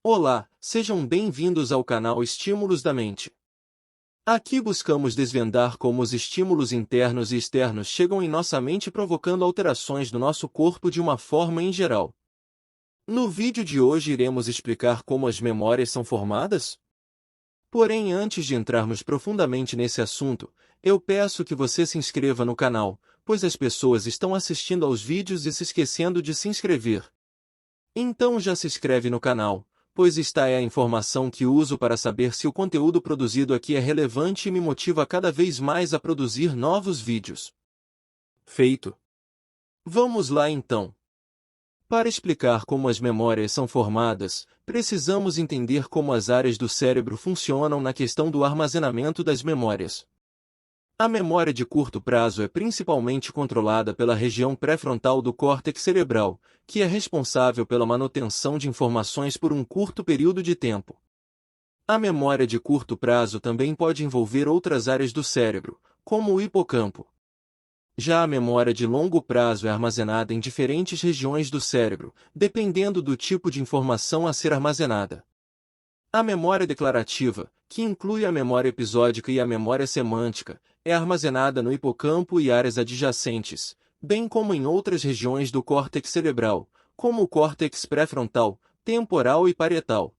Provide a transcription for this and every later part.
Olá, sejam bem-vindos ao canal Estímulos da Mente. Aqui buscamos desvendar como os estímulos internos e externos chegam em nossa mente provocando alterações no nosso corpo de uma forma em geral. No vídeo de hoje iremos explicar como as memórias são formadas. Porém, antes de entrarmos profundamente nesse assunto, eu peço que você se inscreva no canal, pois as pessoas estão assistindo aos vídeos e se esquecendo de se inscrever. Então já se inscreve no canal, pois esta é a informação que uso para saber se o conteúdo produzido aqui é relevante e me motiva cada vez mais a produzir novos vídeos. Feito! Vamos lá então. Para explicar como as memórias são formadas, precisamos entender como as áreas do cérebro funcionam na questão do armazenamento das memórias. A memória de curto prazo é principalmente controlada pela região pré-frontal do córtex cerebral, que é responsável pela manutenção de informações por um curto período de tempo. A memória de curto prazo também pode envolver outras áreas do cérebro, como o hipocampo. Já a memória de longo prazo é armazenada em diferentes regiões do cérebro, dependendo do tipo de informação a ser armazenada. A memória declarativa, que inclui a memória episódica e a memória semântica, é armazenada no hipocampo e áreas adjacentes, bem como em outras regiões do córtex cerebral, como o córtex pré-frontal, temporal e parietal.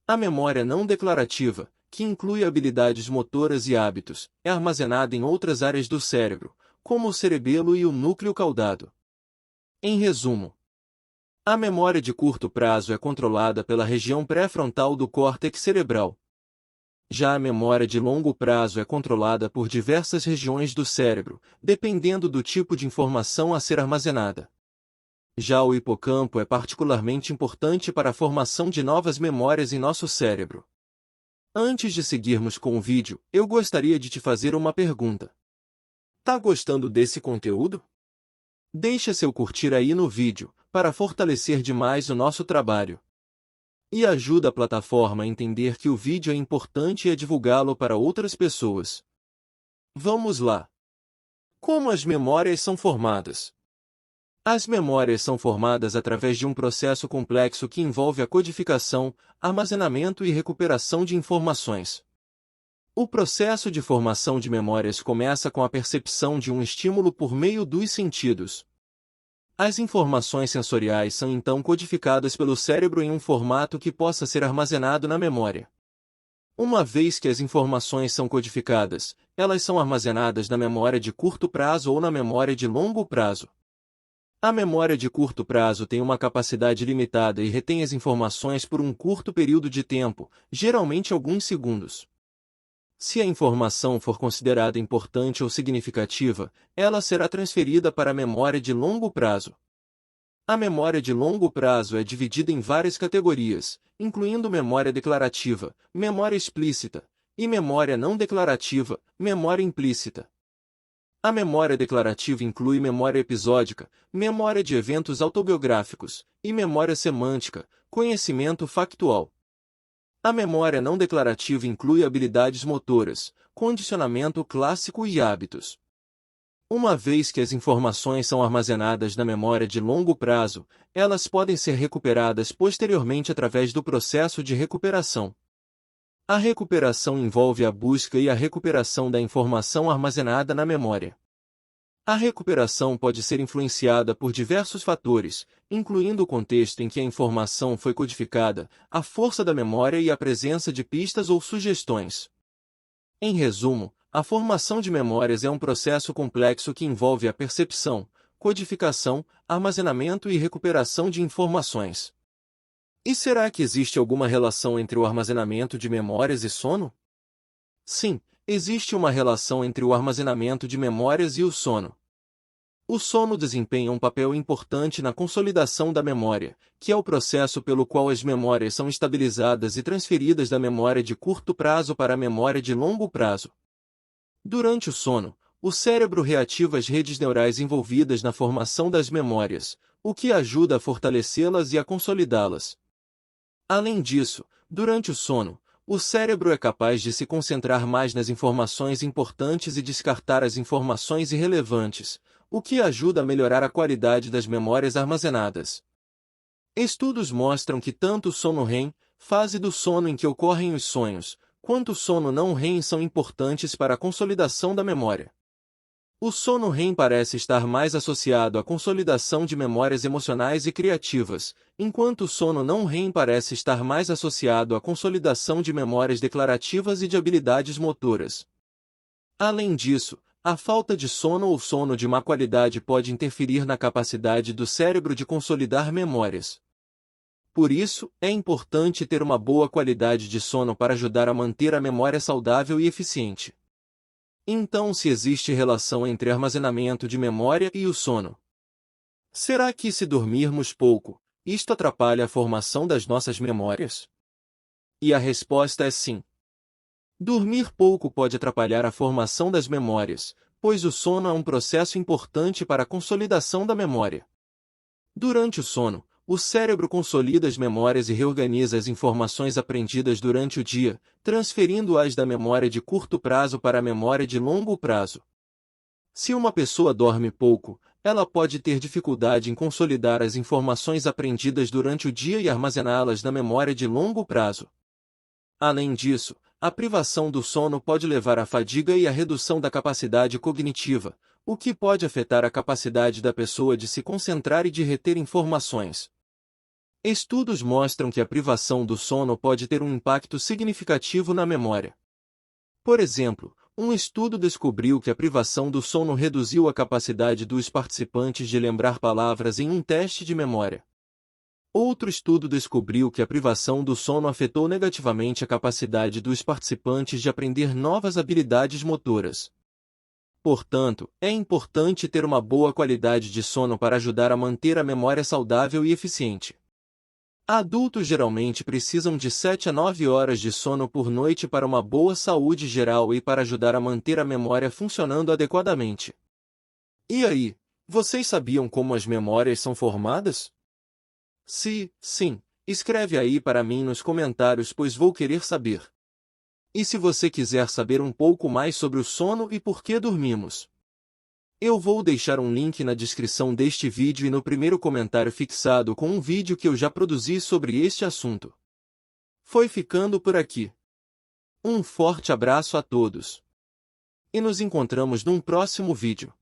A memória não declarativa, que inclui habilidades motoras e hábitos, é armazenada em outras áreas do cérebro, como o cerebelo e o núcleo caudado. Em resumo, a memória de curto prazo é controlada pela região pré-frontal do córtex cerebral. Já a memória de longo prazo é controlada por diversas regiões do cérebro, dependendo do tipo de informação a ser armazenada. Já o hipocampo é particularmente importante para a formação de novas memórias em nosso cérebro. Antes de seguirmos com o vídeo, eu gostaria de te fazer uma pergunta. Tá gostando desse conteúdo? Deixa seu curtir aí no vídeo, para fortalecer demais o nosso trabalho. E ajuda a plataforma a entender que o vídeo é importante e a divulgá-lo para outras pessoas. Vamos lá! Como as memórias são formadas? As memórias são formadas através de um processo complexo que envolve a codificação, armazenamento e recuperação de informações. O processo de formação de memórias começa com a percepção de um estímulo por meio dos sentidos. As informações sensoriais são então codificadas pelo cérebro em um formato que possa ser armazenado na memória. Uma vez que as informações são codificadas, elas são armazenadas na memória de curto prazo ou na memória de longo prazo. A memória de curto prazo tem uma capacidade limitada e retém as informações por um curto período de tempo, geralmente alguns segundos. Se a informação for considerada importante ou significativa, ela será transferida para a memória de longo prazo. A memória de longo prazo é dividida em várias categorias, incluindo memória declarativa, memória explícita, e memória não declarativa, memória implícita. A memória declarativa inclui memória episódica, memória de eventos autobiográficos, e memória semântica, conhecimento factual. A memória não declarativa inclui habilidades motoras, condicionamento clássico e hábitos. Uma vez que as informações são armazenadas na memória de longo prazo, elas podem ser recuperadas posteriormente através do processo de recuperação. A recuperação envolve a busca e a recuperação da informação armazenada na memória. A recuperação pode ser influenciada por diversos fatores, incluindo o contexto em que a informação foi codificada, a força da memória e a presença de pistas ou sugestões. Em resumo, a formação de memórias é um processo complexo que envolve a percepção, codificação, armazenamento e recuperação de informações. E será que existe alguma relação entre o armazenamento de memórias e sono? Sim, existe uma relação entre o armazenamento de memórias e o sono. O sono desempenha um papel importante na consolidação da memória, que é o processo pelo qual as memórias são estabilizadas e transferidas da memória de curto prazo para a memória de longo prazo. Durante o sono, o cérebro reativa as redes neurais envolvidas na formação das memórias, o que ajuda a fortalecê-las e a consolidá-las. Além disso, durante o sono, o cérebro é capaz de se concentrar mais nas informações importantes e descartar as informações irrelevantes, o que ajuda a melhorar a qualidade das memórias armazenadas. Estudos mostram que tanto o sono REM, fase do sono em que ocorrem os sonhos, quanto o sono não REM são importantes para a consolidação da memória. O sono REM parece estar mais associado à consolidação de memórias emocionais e criativas, enquanto o sono não REM parece estar mais associado à consolidação de memórias declarativas e de habilidades motoras. Além disso, a falta de sono ou sono de má qualidade pode interferir na capacidade do cérebro de consolidar memórias. Por isso, é importante ter uma boa qualidade de sono para ajudar a manter a memória saudável e eficiente. Então, se existe relação entre armazenamento de memória e o sono? Será que se dormirmos pouco, isto atrapalha a formação das nossas memórias? E a resposta é sim. Dormir pouco pode atrapalhar a formação das memórias, pois o sono é um processo importante para a consolidação da memória. Durante o sono, o cérebro consolida as memórias e reorganiza as informações aprendidas durante o dia, transferindo-as da memória de curto prazo para a memória de longo prazo. Se uma pessoa dorme pouco, ela pode ter dificuldade em consolidar as informações aprendidas durante o dia e armazená-las na memória de longo prazo. Além disso, a privação do sono pode levar à fadiga e à redução da capacidade cognitiva, o que pode afetar a capacidade da pessoa de se concentrar e de reter informações. Estudos mostram que a privação do sono pode ter um impacto significativo na memória. Por exemplo, um estudo descobriu que a privação do sono reduziu a capacidade dos participantes de lembrar palavras em um teste de memória. Outro estudo descobriu que a privação do sono afetou negativamente a capacidade dos participantes de aprender novas habilidades motoras. Portanto, é importante ter uma boa qualidade de sono para ajudar a manter a memória saudável e eficiente. Adultos geralmente precisam de 7 a 9 horas de sono por noite para uma boa saúde geral e para ajudar a manter a memória funcionando adequadamente. E aí, vocês sabiam como as memórias são formadas? Se sim, escreve aí para mim nos comentários, pois vou querer saber. E se você quiser saber um pouco mais sobre o sono e por que dormimos, eu vou deixar um link na descrição deste vídeo e no primeiro comentário fixado com um vídeo que eu já produzi sobre este assunto. Foi ficando por aqui. Um forte abraço a todos. E nos encontramos num próximo vídeo.